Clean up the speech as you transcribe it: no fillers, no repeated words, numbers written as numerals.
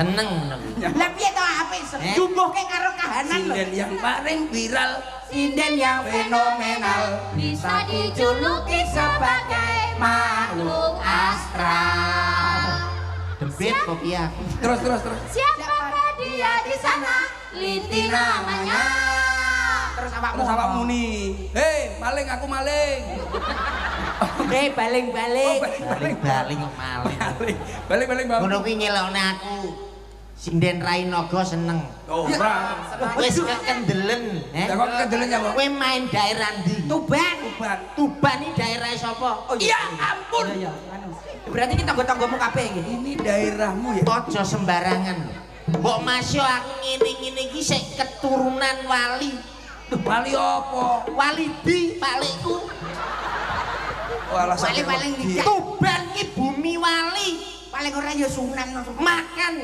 seneng. Lah piye to apik jumbuhke karo kahanan lho. Sinden yang paling viral, Sinden yang fenomenal Bisa dijuluki sebagai makhluk astral. Debit kopi ya. terus Siapakah dia di sana? Liti namanya. terus awakmu terus awakmu nih, hei maling, aku maling. balik-balik Baling kok maling. Balik bang. Ngono kuwi ngelokne aku. Sinden Rainaga seneng. Oh, ora. Wis kekendelen, Ya kok kedelen ya, Bang? Kowe main daerah ndi? Tuban Tuban iki daerah sapa? oh Ya ampun. iya anu berarti kita tangga-tanggamu kabeh iki Ini daerahmu ya? Aja sembarangan. Mbok masyo aku ngene-ngene iki sik keturunan wali. Wali apa? Walidi palikku. Walah paling Tuban iki bumi wali. paling ora ya Sunan Makan